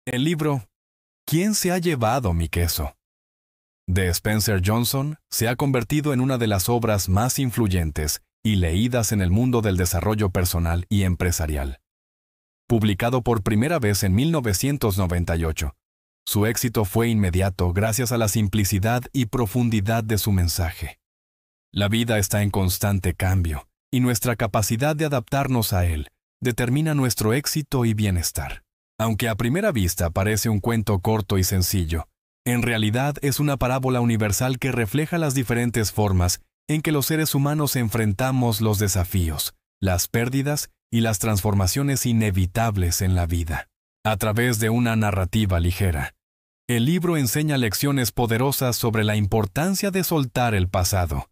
El libro ¿Quién se ha llevado mi queso?, de Spencer Johnson se ha convertido en una de las obras más influyentes y leídas en el mundo del desarrollo personal y empresarial. Publicado por primera vez en 1998, su éxito fue inmediato gracias a la simplicidad y profundidad de su mensaje. La vida está en constante cambio, y nuestra capacidad de adaptarnos a él determina nuestro éxito y bienestar. Aunque a primera vista parece un cuento corto y sencillo, en realidad es una parábola universal que refleja las diferentes formas en que los seres humanos enfrentamos los desafíos, las pérdidas y las transformaciones inevitables en la vida. A través de una narrativa ligera, el libro enseña lecciones poderosas sobre la importancia de soltar el pasado,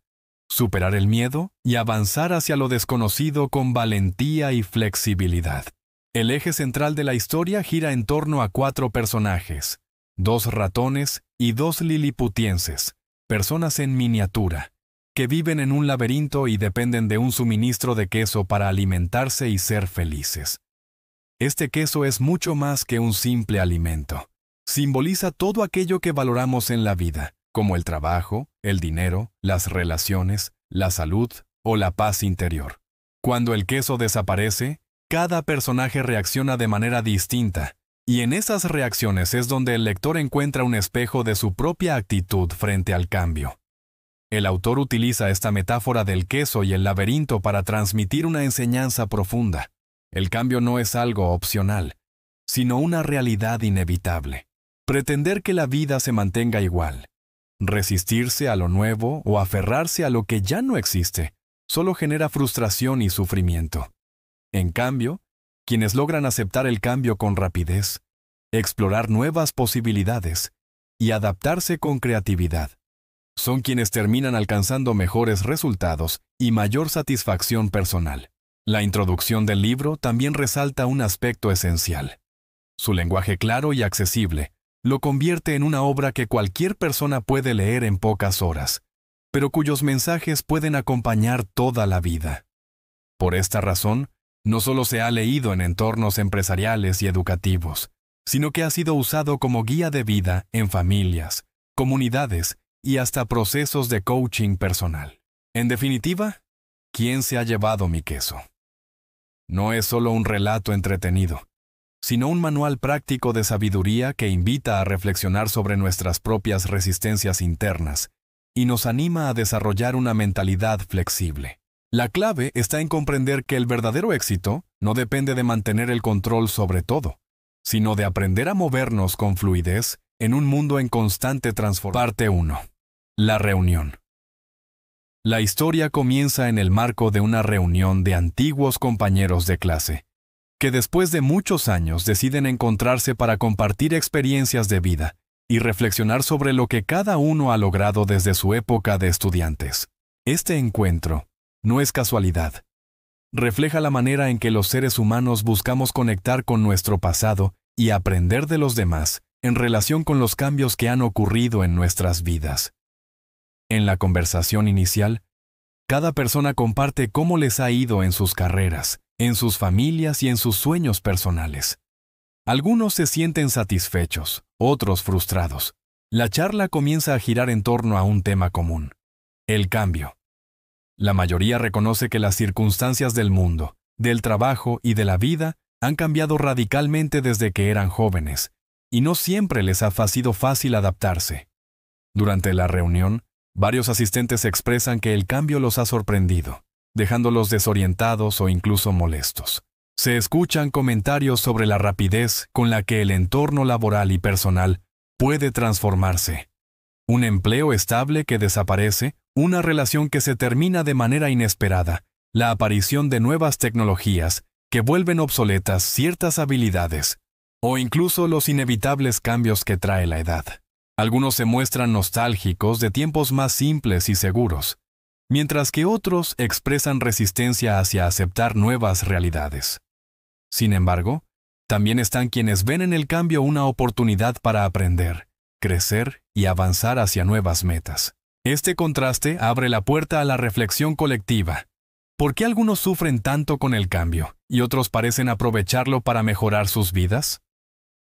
superar el miedo y avanzar hacia lo desconocido con valentía y flexibilidad. El eje central de la historia gira en torno a 4 personajes, 2 ratones y 2 liliputienses, personas en miniatura, que viven en un laberinto y dependen de un suministro de queso para alimentarse y ser felices. Este queso es mucho más que un simple alimento. Simboliza todo aquello que valoramos en la vida, como el trabajo, el dinero, las relaciones, la salud o la paz interior. Cuando el queso desaparece, cada personaje reacciona de manera distinta, y en esas reacciones es donde el lector encuentra un espejo de su propia actitud frente al cambio. El autor utiliza esta metáfora del queso y el laberinto para transmitir una enseñanza profunda. El cambio no es algo opcional, sino una realidad inevitable. Pretender que la vida se mantenga igual, resistirse a lo nuevo o aferrarse a lo que ya no existe, solo genera frustración y sufrimiento. En cambio, quienes logran aceptar el cambio con rapidez, explorar nuevas posibilidades y adaptarse con creatividad, son quienes terminan alcanzando mejores resultados y mayor satisfacción personal. La introducción del libro también resalta un aspecto esencial. Su lenguaje claro y accesible lo convierte en una obra que cualquier persona puede leer en pocas horas, pero cuyos mensajes pueden acompañar toda la vida. Por esta razón, no solo se ha leído en entornos empresariales y educativos, sino que ha sido usado como guía de vida en familias, comunidades y hasta procesos de coaching personal. En definitiva, ¿quién se ha llevado mi queso? No es solo un relato entretenido, sino un manual práctico de sabiduría que invita a reflexionar sobre nuestras propias resistencias internas y nos anima a desarrollar una mentalidad flexible. La clave está en comprender que el verdadero éxito no depende de mantener el control sobre todo, sino de aprender a movernos con fluidez en un mundo en constante transformación. Parte 1. La reunión. La historia comienza en el marco de una reunión de antiguos compañeros de clase, que después de muchos años deciden encontrarse para compartir experiencias de vida y reflexionar sobre lo que cada uno ha logrado desde su época de estudiantes. Este encuentro no es casualidad. Refleja la manera en que los seres humanos buscamos conectar con nuestro pasado y aprender de los demás en relación con los cambios que han ocurrido en nuestras vidas. En la conversación inicial, cada persona comparte cómo les ha ido en sus carreras, en sus familias y en sus sueños personales. Algunos se sienten satisfechos, otros frustrados. La charla comienza a girar en torno a un tema común: el cambio. La mayoría reconoce que las circunstancias del mundo, del trabajo y de la vida han cambiado radicalmente desde que eran jóvenes, y no siempre les ha sido fácil adaptarse. Durante la reunión, varios asistentes expresan que el cambio los ha sorprendido, dejándolos desorientados o incluso molestos. Se escuchan comentarios sobre la rapidez con la que el entorno laboral y personal puede transformarse. Un empleo estable que desaparece, una relación que se termina de manera inesperada, la aparición de nuevas tecnologías que vuelven obsoletas ciertas habilidades, o incluso los inevitables cambios que trae la edad. Algunos se muestran nostálgicos de tiempos más simples y seguros, mientras que otros expresan resistencia hacia aceptar nuevas realidades. Sin embargo, también están quienes ven en el cambio una oportunidad para aprender, crecer y avanzar hacia nuevas metas. Este contraste abre la puerta a la reflexión colectiva. ¿Por qué algunos sufren tanto con el cambio y otros parecen aprovecharlo para mejorar sus vidas?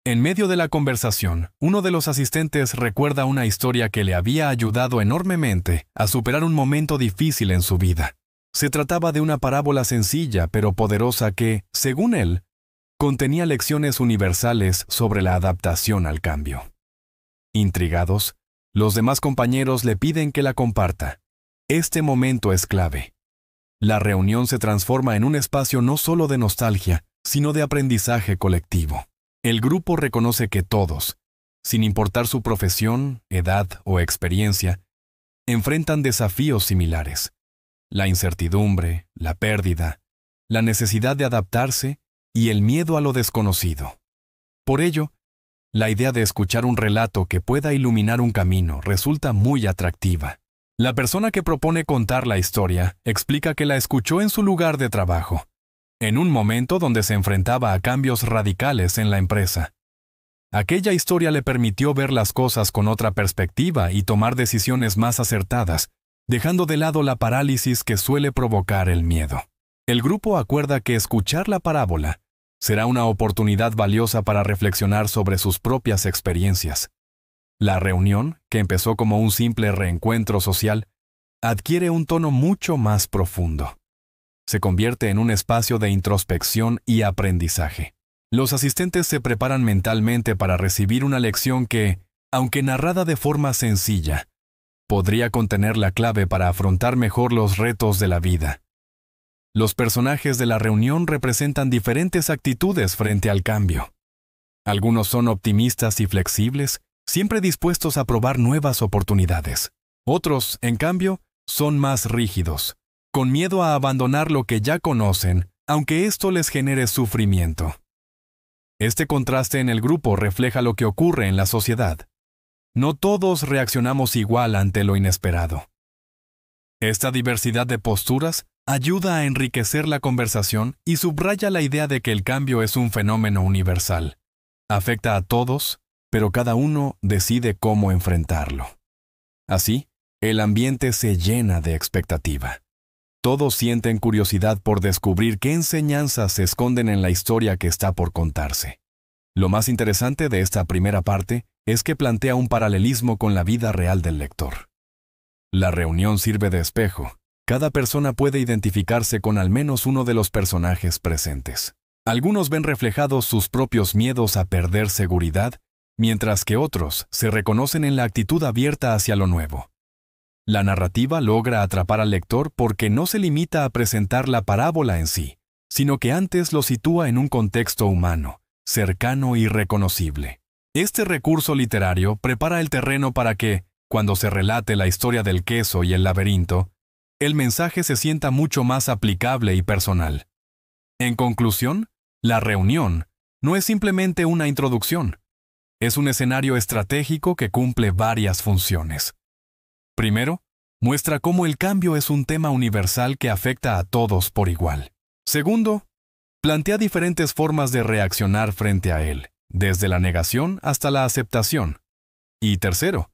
En medio de la conversación, uno de los asistentes recuerda una historia que le había ayudado enormemente a superar un momento difícil en su vida. Se trataba de una parábola sencilla pero poderosa que, según él, contenía lecciones universales sobre la adaptación al cambio. Intrigados, los demás compañeros le piden que la comparta. Este momento es clave. La reunión se transforma en un espacio no solo de nostalgia, sino de aprendizaje colectivo. El grupo reconoce que todos, sin importar su profesión, edad o experiencia, enfrentan desafíos similares. La incertidumbre, la pérdida, la necesidad de adaptarse y el miedo a lo desconocido. Por ello, la idea de escuchar un relato que pueda iluminar un camino resulta muy atractiva. La persona que propone contar la historia explica que la escuchó en su lugar de trabajo, en un momento donde se enfrentaba a cambios radicales en la empresa. Aquella historia le permitió ver las cosas con otra perspectiva y tomar decisiones más acertadas, dejando de lado la parálisis que suele provocar el miedo. El grupo acuerda que escuchar la parábola será una oportunidad valiosa para reflexionar sobre sus propias experiencias. La reunión, que empezó como un simple reencuentro social, adquiere un tono mucho más profundo. Se convierte en un espacio de introspección y aprendizaje. Los asistentes se preparan mentalmente para recibir una lección que, aunque narrada de forma sencilla, podría contener la clave para afrontar mejor los retos de la vida. Los personajes de la reunión representan diferentes actitudes frente al cambio. Algunos son optimistas y flexibles, siempre dispuestos a probar nuevas oportunidades. Otros, en cambio, son más rígidos, con miedo a abandonar lo que ya conocen, aunque esto les genere sufrimiento. Este contraste en el grupo refleja lo que ocurre en la sociedad. No todos reaccionamos igual ante lo inesperado. Esta diversidad de posturas ayuda a enriquecer la conversación y subraya la idea de que el cambio es un fenómeno universal. Afecta a todos, pero cada uno decide cómo enfrentarlo. Así, el ambiente se llena de expectativa. Todos sienten curiosidad por descubrir qué enseñanzas se esconden en la historia que está por contarse. Lo más interesante de esta primera parte es que plantea un paralelismo con la vida real del lector. La reunión sirve de espejo. Cada persona puede identificarse con al menos uno de los personajes presentes. Algunos ven reflejados sus propios miedos a perder seguridad, mientras que otros se reconocen en la actitud abierta hacia lo nuevo. La narrativa logra atrapar al lector porque no se limita a presentar la parábola en sí, sino que antes lo sitúa en un contexto humano, cercano y reconocible. Este recurso literario prepara el terreno para que, cuando se relate la historia del queso y el laberinto, el mensaje se sienta mucho más aplicable y personal. En conclusión, la reunión no es simplemente una introducción. Es un escenario estratégico que cumple varias funciones. Primero, muestra cómo el cambio es un tema universal que afecta a todos por igual. Segundo, plantea diferentes formas de reaccionar frente a él, desde la negación hasta la aceptación. Y tercero,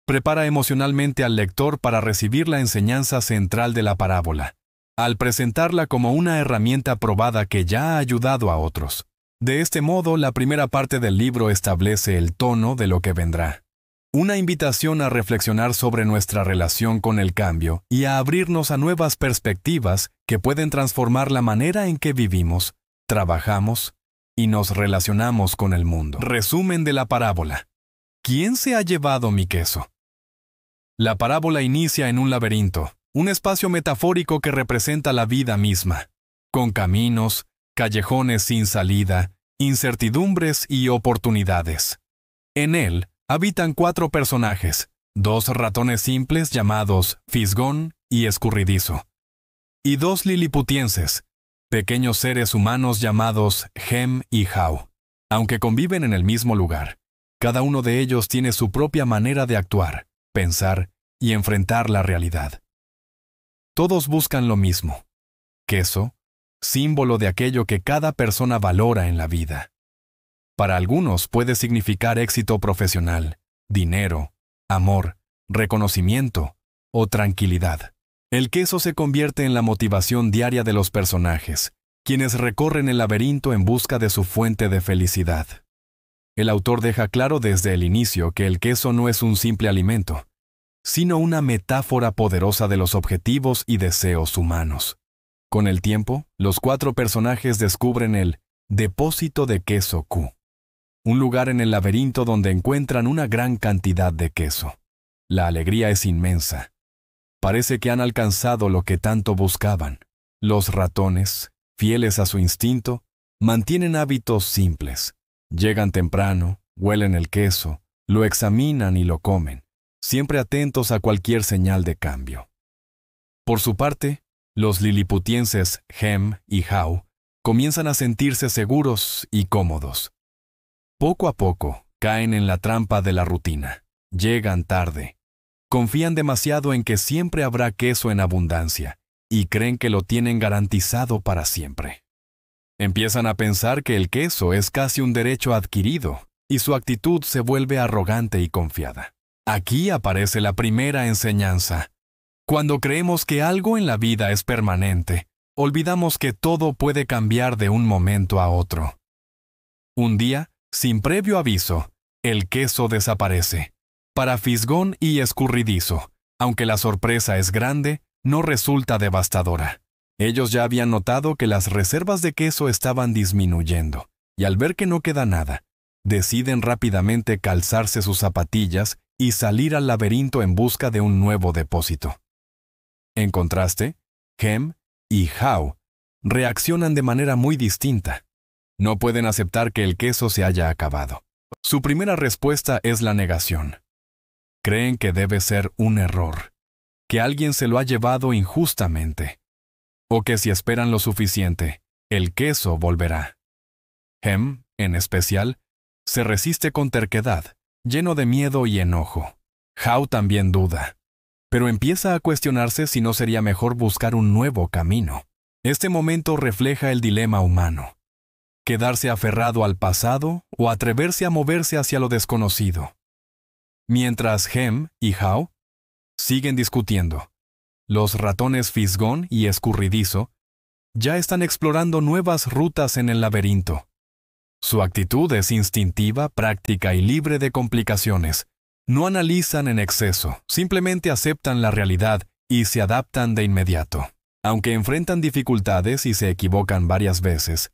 prepara emocionalmente al lector para recibir la enseñanza central de la parábola, al presentarla como una herramienta probada que ya ha ayudado a otros. De este modo, la primera parte del libro establece el tono de lo que vendrá. Una invitación a reflexionar sobre nuestra relación con el cambio y a abrirnos a nuevas perspectivas que pueden transformar la manera en que vivimos, trabajamos y nos relacionamos con el mundo. Resumen de la parábola. ¿Quién se ha llevado mi queso? La parábola inicia en un laberinto, un espacio metafórico que representa la vida misma, con caminos, callejones sin salida, incertidumbres y oportunidades. En él habitan 4 personajes, 2 ratones simples llamados Fisgón y Escurridizo, y 2 liliputienses, pequeños seres humanos llamados Hem y Haw. Aunque conviven en el mismo lugar, cada uno de ellos tiene su propia manera de actuar, pensar y enfrentar la realidad. Todos buscan lo mismo: queso, símbolo de aquello que cada persona valora en la vida. Para algunos puede significar éxito profesional, dinero, amor, reconocimiento o tranquilidad. El queso se convierte en la motivación diaria de los personajes, quienes recorren el laberinto en busca de su fuente de felicidad. El autor deja claro desde el inicio que el queso no es un simple alimento, sino una metáfora poderosa de los objetivos y deseos humanos. Con el tiempo, los 4 personajes descubren el depósito de queso Q, un lugar en el laberinto donde encuentran una gran cantidad de queso. La alegría es inmensa. Parece que han alcanzado lo que tanto buscaban. Los ratones, fieles a su instinto, mantienen hábitos simples. Llegan temprano, huelen el queso, lo examinan y lo comen, siempre atentos a cualquier señal de cambio. Por su parte, los liliputienses Hem y Haw comienzan a sentirse seguros y cómodos. Poco a poco, caen en la trampa de la rutina. Llegan tarde. Confían demasiado en que siempre habrá queso en abundancia y creen que lo tienen garantizado para siempre. Empiezan a pensar que el queso es casi un derecho adquirido y su actitud se vuelve arrogante y confiada. Aquí aparece la primera enseñanza. Cuando creemos que algo en la vida es permanente, olvidamos que todo puede cambiar de un momento a otro. Un día, sin previo aviso, el queso desaparece. Para Fisgón y Escurridizo, aunque la sorpresa es grande, no resulta devastadora. Ellos ya habían notado que las reservas de queso estaban disminuyendo, y al ver que no queda nada, deciden rápidamente calzarse sus zapatillas y salir al laberinto en busca de un nuevo depósito. En contraste, Hem y Haw reaccionan de manera muy distinta. No pueden aceptar que el queso se haya acabado. Su primera respuesta es la negación. Creen que debe ser un error, que alguien se lo ha llevado injustamente, o que si esperan lo suficiente, el queso volverá. Hem, en especial, se resiste con terquedad, lleno de miedo y enojo. Haw también duda, pero empieza a cuestionarse si no sería mejor buscar un nuevo camino. Este momento refleja el dilema humano: quedarse aferrado al pasado o atreverse a moverse hacia lo desconocido. Mientras Hem y Haw siguen discutiendo, los ratones Fisgón y Escurridizo ya están explorando nuevas rutas en el laberinto. Su actitud es instintiva, práctica y libre de complicaciones. No analizan en exceso, simplemente aceptan la realidad y se adaptan de inmediato. Aunque enfrentan dificultades y se equivocan varias veces,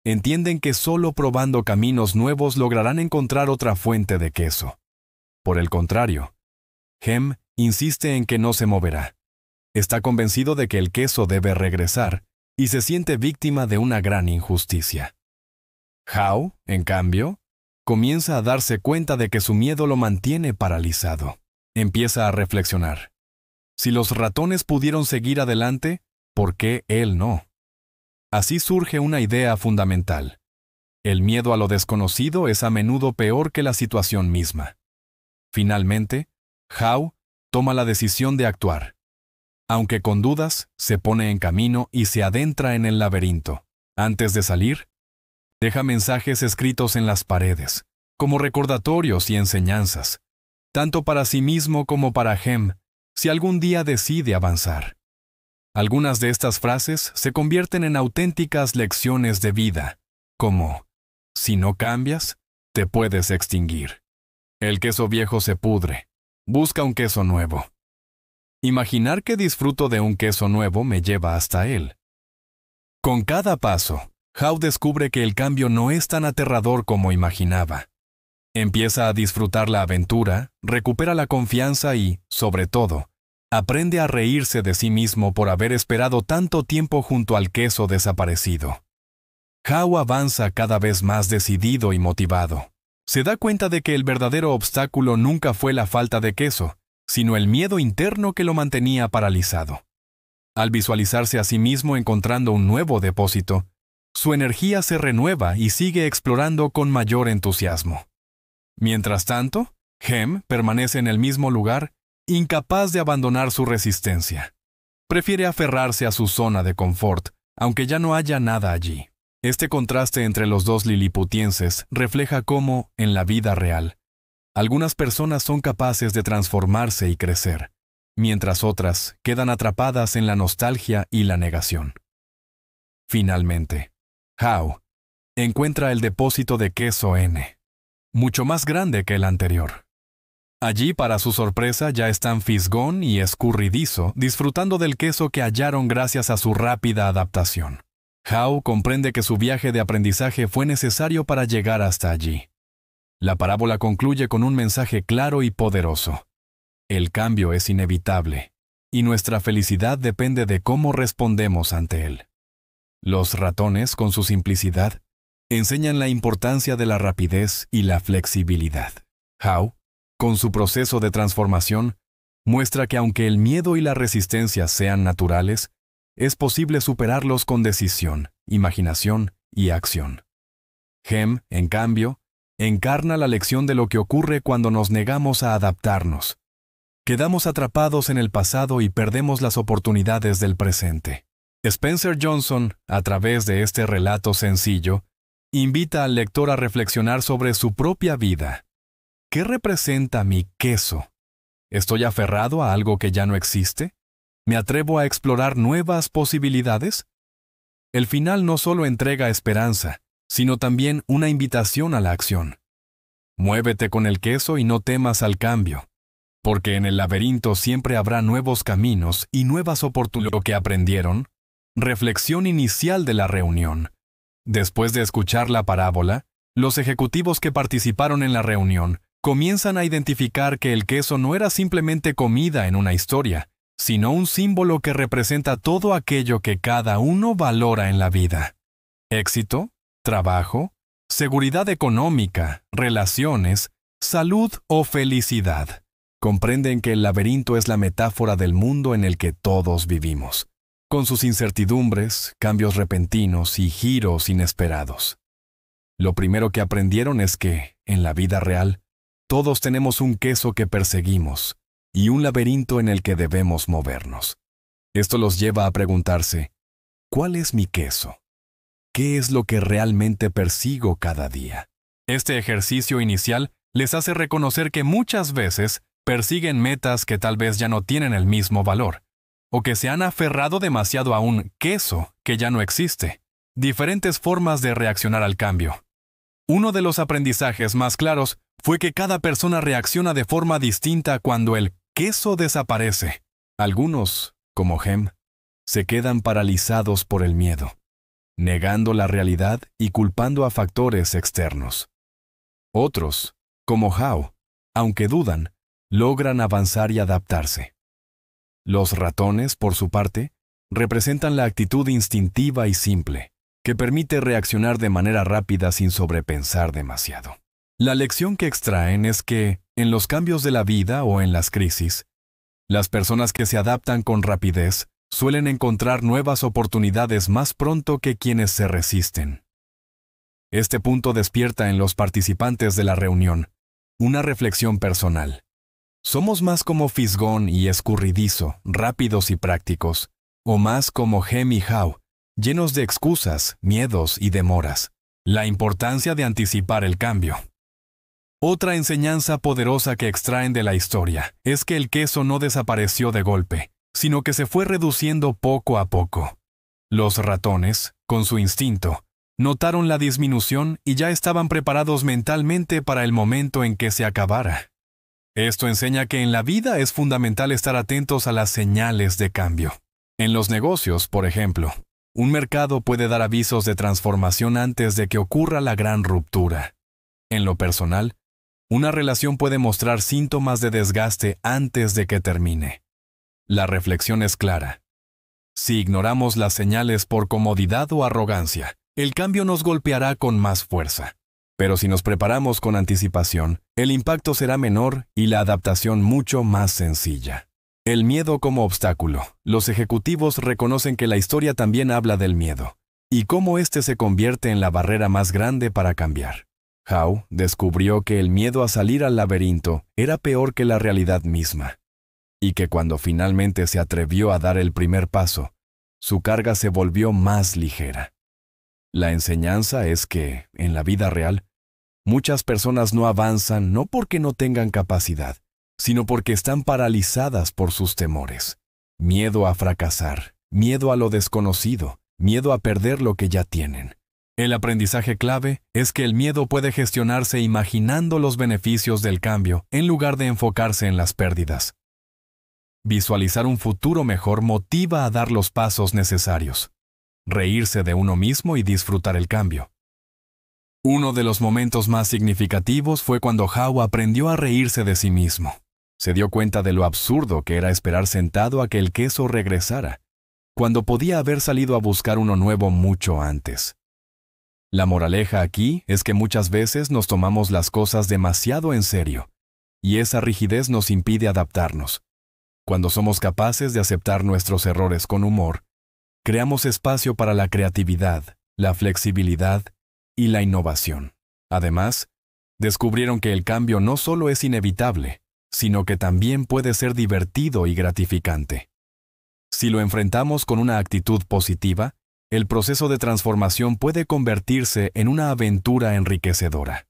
entienden que solo probando caminos nuevos lograrán encontrar otra fuente de queso. Por el contrario, Hem insiste en que no se moverá. Está convencido de que el queso debe regresar y se siente víctima de una gran injusticia. Haw, en cambio, comienza a darse cuenta de que su miedo lo mantiene paralizado. Empieza a reflexionar. Si los ratones pudieron seguir adelante, ¿por qué él no? Así surge una idea fundamental. El miedo a lo desconocido es a menudo peor que la situación misma. Finalmente, Haw toma la decisión de actuar. Aunque con dudas, se pone en camino y se adentra en el laberinto. Antes de salir, deja mensajes escritos en las paredes, como recordatorios y enseñanzas, tanto para sí mismo como para Hem, si algún día decide avanzar. Algunas de estas frases se convierten en auténticas lecciones de vida, como: si no cambias, te puedes extinguir. El queso viejo se pudre. Busca un queso nuevo. Imaginar que disfruto de un queso nuevo me lleva hasta él. Con cada paso, Haw descubre que el cambio no es tan aterrador como imaginaba. Empieza a disfrutar la aventura, recupera la confianza y, sobre todo, aprende a reírse de sí mismo por haber esperado tanto tiempo junto al queso desaparecido. Haw avanza cada vez más decidido y motivado. Se da cuenta de que el verdadero obstáculo nunca fue la falta de queso, sino el miedo interno que lo mantenía paralizado. Al visualizarse a sí mismo encontrando un nuevo depósito, su energía se renueva y sigue explorando con mayor entusiasmo. Mientras tanto, Hem permanece en el mismo lugar, incapaz de abandonar su resistencia. Prefiere aferrarse a su zona de confort, aunque ya no haya nada allí. Este contraste entre los dos liliputienses refleja cómo, en la vida real, algunas personas son capaces de transformarse y crecer, mientras otras quedan atrapadas en la nostalgia y la negación. Finalmente, Haw encuentra el depósito de queso N. mucho más grande que el anterior. Allí, para su sorpresa, ya están Fisgón y Escurridizo disfrutando del queso que hallaron gracias a su rápida adaptación. How comprende que su viaje de aprendizaje fue necesario para llegar hasta allí. La parábola concluye con un mensaje claro y poderoso. El cambio es inevitable, y nuestra felicidad depende de cómo respondemos ante él. Los ratones, con su simplicidad, enseñan la importancia de la rapidez y la flexibilidad. How, con su proceso de transformación, muestra que aunque el miedo y la resistencia sean naturales, es posible superarlos con decisión, imaginación y acción. Hem, en cambio, encarna la lección de lo que ocurre cuando nos negamos a adaptarnos. Quedamos atrapados en el pasado y perdemos las oportunidades del presente. Spencer Johnson, a través de este relato sencillo, invita al lector a reflexionar sobre su propia vida. ¿Qué representa mi queso? ¿Estoy aferrado a algo que ya no existe? ¿Me atrevo a explorar nuevas posibilidades? El final no solo entrega esperanza, sino también una invitación a la acción. Muévete con el queso y no temas al cambio, porque en el laberinto siempre habrá nuevos caminos y nuevas oportunidades. Lo que aprendieron, reflexión inicial de la reunión. Después de escuchar la parábola, los ejecutivos que participaron en la reunión comienzan a identificar que el queso no era simplemente comida en una historia, sino un símbolo que representa todo aquello que cada uno valora en la vida. Éxito, trabajo, seguridad económica, relaciones, salud o felicidad. Comprenden que el laberinto es la metáfora del mundo en el que todos vivimos, con sus incertidumbres, cambios repentinos y giros inesperados. Lo primero que aprendieron es que, en la vida real, todos tenemos un queso que perseguimos y un laberinto en el que debemos movernos. Esto los lleva a preguntarse, ¿cuál es mi queso? ¿Qué es lo que realmente persigo cada día? Este ejercicio inicial les hace reconocer que muchas veces persiguen metas que tal vez ya no tienen el mismo valor, o que se han aferrado demasiado a un queso que ya no existe. Diferentes formas de reaccionar al cambio. Uno de los aprendizajes más claros fue que cada persona reacciona de forma distinta cuando el queso desaparece. Algunos, como Hem, se quedan paralizados por el miedo, negando la realidad y culpando a factores externos. Otros, como How, aunque dudan, logran avanzar y adaptarse. Los ratones, por su parte, representan la actitud instintiva y simple, que permite reaccionar de manera rápida sin sobrepensar demasiado. La lección que extraen es que, en los cambios de la vida o en las crisis, las personas que se adaptan con rapidez suelen encontrar nuevas oportunidades más pronto que quienes se resisten. Este punto despierta en los participantes de la reunión una reflexión personal. ¿Somos más como Fisgón y Escurridizo, rápidos y prácticos, o más como Hem y How, llenos de excusas, miedos y demoras? La importancia de anticipar el cambio. Otra enseñanza poderosa que extraen de la historia es que el queso no desapareció de golpe, sino que se fue reduciendo poco a poco. Los ratones, con su instinto, notaron la disminución y ya estaban preparados mentalmente para el momento en que se acabara. Esto enseña que en la vida es fundamental estar atentos a las señales de cambio. En los negocios, por ejemplo, un mercado puede dar avisos de transformación antes de que ocurra la gran ruptura. En lo personal, una relación puede mostrar síntomas de desgaste antes de que termine. La reflexión es clara. Si ignoramos las señales por comodidad o arrogancia, el cambio nos golpeará con más fuerza. Pero si nos preparamos con anticipación, el impacto será menor y la adaptación mucho más sencilla. El miedo como obstáculo. Los ejecutivos reconocen que la historia también habla del miedo, y cómo éste se convierte en la barrera más grande para cambiar. How descubrió que el miedo a salir al laberinto era peor que la realidad misma, y que cuando finalmente se atrevió a dar el primer paso, su carga se volvió más ligera. La enseñanza es que, en la vida real, muchas personas no avanzan no porque no tengan capacidad, sino porque están paralizadas por sus temores. Miedo a fracasar, miedo a lo desconocido, miedo a perder lo que ya tienen. El aprendizaje clave es que el miedo puede gestionarse imaginando los beneficios del cambio en lugar de enfocarse en las pérdidas. Visualizar un futuro mejor motiva a dar los pasos necesarios, reírse de uno mismo y disfrutar el cambio. Uno de los momentos más significativos fue cuando Howe aprendió a reírse de sí mismo. Se dio cuenta de lo absurdo que era esperar sentado a que el queso regresara, cuando podía haber salido a buscar uno nuevo mucho antes. La moraleja aquí es que muchas veces nos tomamos las cosas demasiado en serio, y esa rigidez nos impide adaptarnos. Cuando somos capaces de aceptar nuestros errores con humor, creamos espacio para la creatividad, la flexibilidad y la innovación. Además, descubrieron que el cambio no solo es inevitable, sino que también puede ser divertido y gratificante. Si lo enfrentamos con una actitud positiva, el proceso de transformación puede convertirse en una aventura enriquecedora.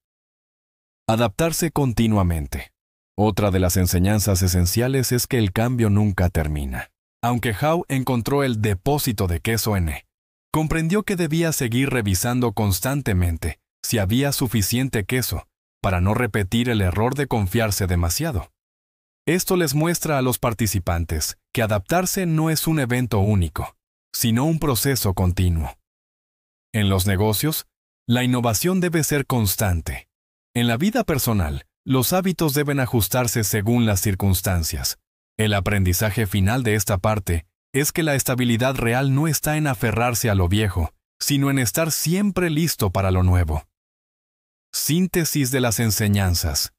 Adaptarse continuamente. Otra de las enseñanzas esenciales es que el cambio nunca termina. Aunque Howe encontró el depósito de queso N, comprendió que debía seguir revisando constantemente si había suficiente queso para no repetir el error de confiarse demasiado. Esto les muestra a los participantes que adaptarse no es un evento único, sino un proceso continuo. En los negocios, la innovación debe ser constante. En la vida personal, los hábitos deben ajustarse según las circunstancias. El aprendizaje final de esta parte es que la estabilidad real no está en aferrarse a lo viejo, sino en estar siempre listo para lo nuevo. Síntesis de las enseñanzas.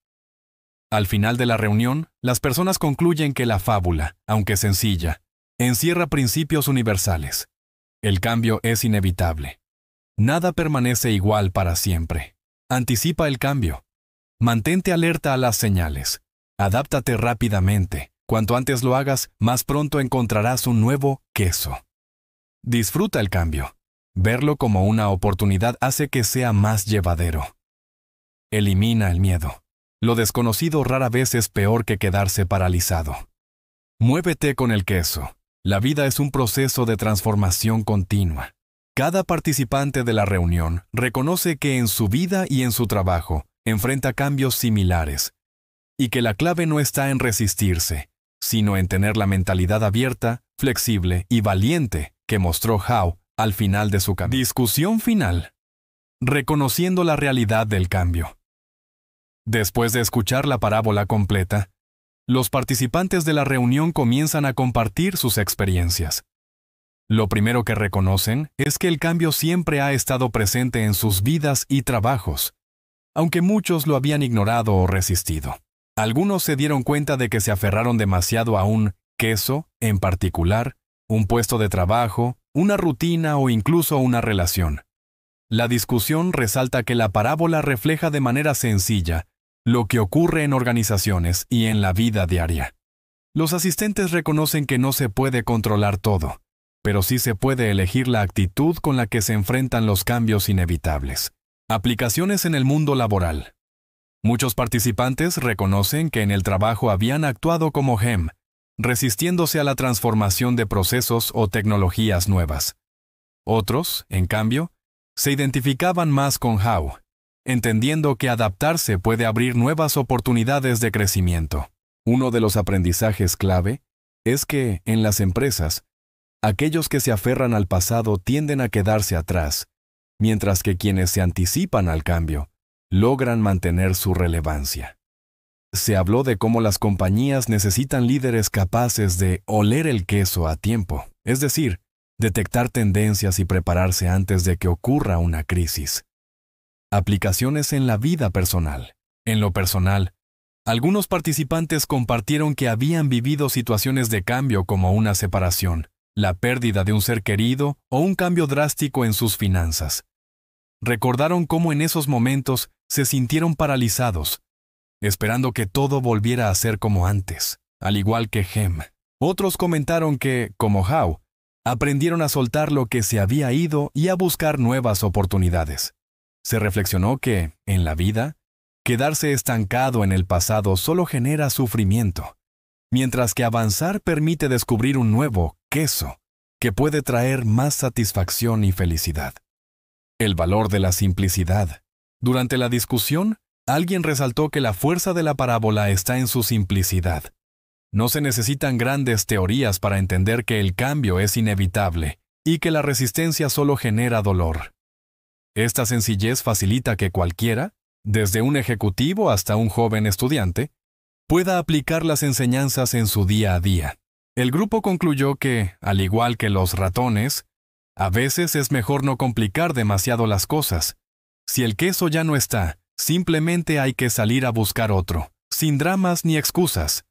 Al final de la reunión, las personas concluyen que la fábula, aunque sencilla, encierra principios universales. El cambio es inevitable. Nada permanece igual para siempre. Anticipa el cambio. Mantente alerta a las señales. Adáptate rápidamente. Cuanto antes lo hagas, más pronto encontrarás un nuevo queso. Disfruta el cambio. Verlo como una oportunidad hace que sea más llevadero. Elimina el miedo. Lo desconocido rara vez es peor que quedarse paralizado. Muévete con el queso. La vida es un proceso de transformación continua. Cada participante de la reunión reconoce que en su vida y en su trabajo enfrenta cambios similares, y que la clave no está en resistirse, sino en tener la mentalidad abierta, flexible y valiente que mostró Howe al final de su camino. Discusión final. Reconociendo la realidad del cambio. Después de escuchar la parábola completa, los participantes de la reunión comienzan a compartir sus experiencias. Lo primero que reconocen es que el cambio siempre ha estado presente en sus vidas y trabajos, aunque muchos lo habían ignorado o resistido. Algunos se dieron cuenta de que se aferraron demasiado a un queso, en particular, un puesto de trabajo, una rutina o incluso una relación. La discusión resalta que la parábola refleja de manera sencilla lo que ocurre en organizaciones y en la vida diaria. Los asistentes reconocen que no se puede controlar todo, pero sí se puede elegir la actitud con la que se enfrentan los cambios inevitables. Aplicaciones en el mundo laboral. Muchos participantes reconocen que en el trabajo habían actuado como GEM, resistiéndose a la transformación de procesos o tecnologías nuevas. Otros, en cambio, se identificaban más con Howe, entendiendo que adaptarse puede abrir nuevas oportunidades de crecimiento. Uno de los aprendizajes clave es que, en las empresas, aquellos que se aferran al pasado tienden a quedarse atrás, mientras que quienes se anticipan al cambio logran mantener su relevancia. Se habló de cómo las compañías necesitan líderes capaces de oler el queso a tiempo, es decir, detectar tendencias y prepararse antes de que ocurra una crisis. Aplicaciones en la vida personal. En lo personal, algunos participantes compartieron que habían vivido situaciones de cambio como una separación, la pérdida de un ser querido o un cambio drástico en sus finanzas. Recordaron cómo en esos momentos se sintieron paralizados, esperando que todo volviera a ser como antes, al igual que GEM. Otros comentaron que, como Howe, aprendieron a soltar lo que se había ido y a buscar nuevas oportunidades. Se reflexionó que, en la vida, quedarse estancado en el pasado solo genera sufrimiento, mientras que avanzar permite descubrir un nuevo queso que puede traer más satisfacción y felicidad. El valor de la simplicidad. Durante la discusión, alguien resaltó que la fuerza de la parábola está en su simplicidad. No se necesitan grandes teorías para entender que el cambio es inevitable y que la resistencia solo genera dolor. Esta sencillez facilita que cualquiera, desde un ejecutivo hasta un joven estudiante, pueda aplicar las enseñanzas en su día a día. El grupo concluyó que, al igual que los ratones, a veces es mejor no complicar demasiado las cosas. Si el queso ya no está, simplemente hay que salir a buscar otro, sin dramas ni excusas.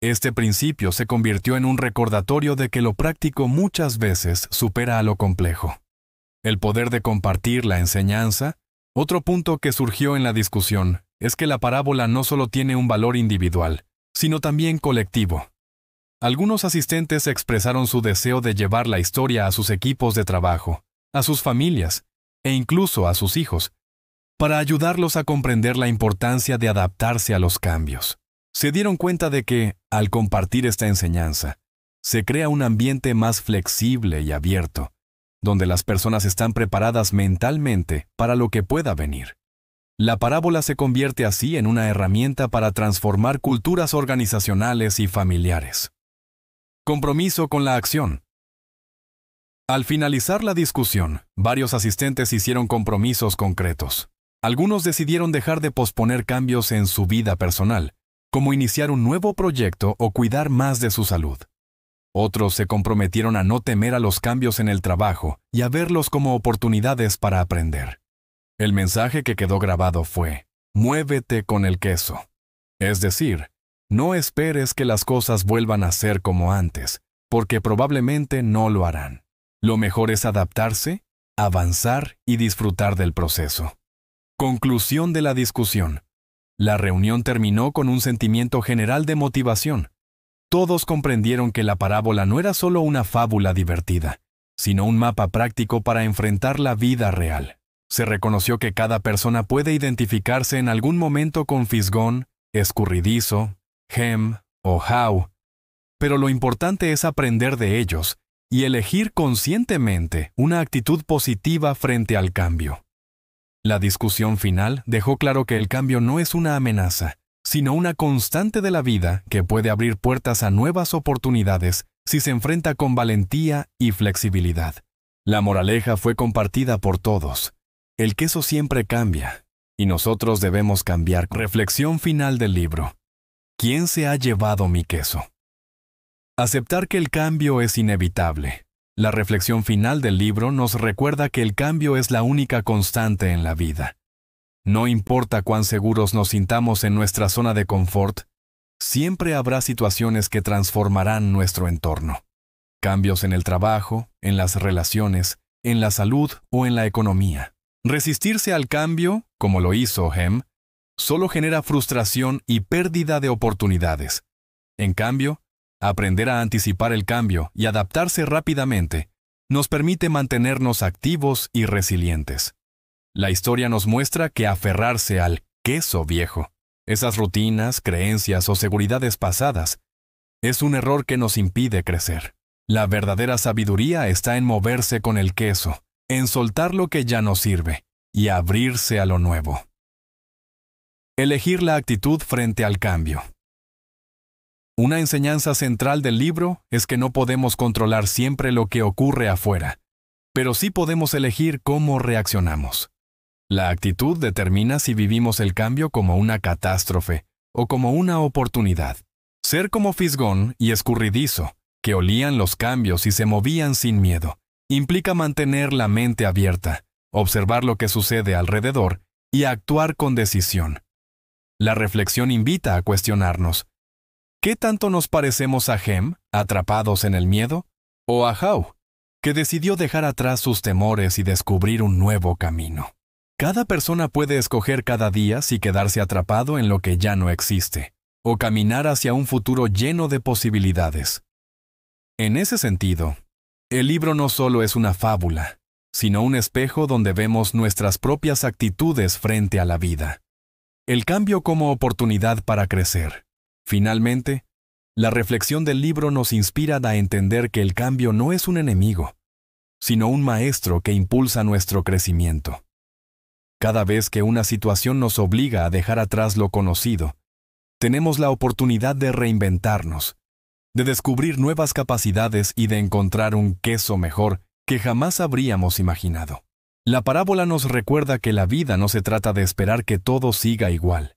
Este principio se convirtió en un recordatorio de que lo práctico muchas veces supera a lo complejo. El poder de compartir la enseñanza. Otro punto que surgió en la discusión es que la parábola no solo tiene un valor individual, sino también colectivo. Algunos asistentes expresaron su deseo de llevar la historia a sus equipos de trabajo, a sus familias e incluso a sus hijos, para ayudarlos a comprender la importancia de adaptarse a los cambios. Se dieron cuenta de que, al compartir esta enseñanza, se crea un ambiente más flexible y abierto, donde las personas están preparadas mentalmente para lo que pueda venir. La parábola se convierte así en una herramienta para transformar culturas organizacionales y familiares. Compromiso con la acción. Al finalizar la discusión, varios asistentes hicieron compromisos concretos. Algunos decidieron dejar de posponer cambios en su vida personal, como iniciar un nuevo proyecto o cuidar más de su salud. Otros se comprometieron a no temer a los cambios en el trabajo y a verlos como oportunidades para aprender. El mensaje que quedó grabado fue: muévete con el queso. Es decir, no esperes que las cosas vuelvan a ser como antes, porque probablemente no lo harán. Lo mejor es adaptarse, avanzar y disfrutar del proceso. Conclusión de la discusión. La reunión terminó con un sentimiento general de motivación. Todos comprendieron que la parábola no era solo una fábula divertida, sino un mapa práctico para enfrentar la vida real. Se reconoció que cada persona puede identificarse en algún momento con fisgón, escurridizo, hem o how, pero lo importante es aprender de ellos y elegir conscientemente una actitud positiva frente al cambio. La discusión final dejó claro que el cambio no es una amenaza, sino una constante de la vida que puede abrir puertas a nuevas oportunidades si se enfrenta con valentía y flexibilidad. La moraleja fue compartida por todos. El queso siempre cambia, y nosotros debemos cambiar. Reflexión final del libro. ¿Quién se ha llevado mi queso? Aceptar que el cambio es inevitable. La reflexión final del libro nos recuerda que el cambio es la única constante en la vida. No importa cuán seguros nos sintamos en nuestra zona de confort, siempre habrá situaciones que transformarán nuestro entorno. Cambios en el trabajo, en las relaciones, en la salud o en la economía. Resistirse al cambio, como lo hizo Hem, solo genera frustración y pérdida de oportunidades. En cambio, aprender a anticipar el cambio y adaptarse rápidamente nos permite mantenernos activos y resilientes. La historia nos muestra que aferrarse al queso viejo, esas rutinas, creencias o seguridades pasadas, es un error que nos impide crecer. La verdadera sabiduría está en moverse con el queso, en soltar lo que ya no sirve y abrirse a lo nuevo. Elegir la actitud frente al cambio. Una enseñanza central del libro es que no podemos controlar siempre lo que ocurre afuera, pero sí podemos elegir cómo reaccionamos. La actitud determina si vivimos el cambio como una catástrofe o como una oportunidad. Ser como fisgón y escurridizo, que olían los cambios y se movían sin miedo, implica mantener la mente abierta, observar lo que sucede alrededor y actuar con decisión. La reflexión invita a cuestionarnos: ¿qué tanto nos parecemos a Hem, atrapados en el miedo? ¿O a How, que decidió dejar atrás sus temores y descubrir un nuevo camino? Cada persona puede escoger cada día si quedarse atrapado en lo que ya no existe, o caminar hacia un futuro lleno de posibilidades. En ese sentido, el libro no solo es una fábula, sino un espejo donde vemos nuestras propias actitudes frente a la vida. El cambio como oportunidad para crecer. Finalmente, la reflexión del libro nos inspira a entender que el cambio no es un enemigo, sino un maestro que impulsa nuestro crecimiento. Cada vez que una situación nos obliga a dejar atrás lo conocido, tenemos la oportunidad de reinventarnos, de descubrir nuevas capacidades y de encontrar un queso mejor que jamás habríamos imaginado. La parábola nos recuerda que la vida no se trata de esperar que todo siga igual,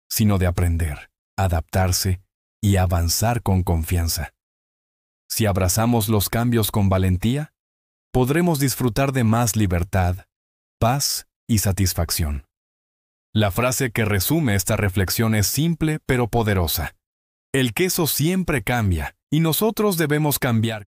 sino de aprender, adaptarse y avanzar con confianza. Si abrazamos los cambios con valentía, podremos disfrutar de más libertad, paz y satisfacción. La frase que resume esta reflexión es simple pero poderosa. El queso siempre cambia y nosotros debemos cambiar.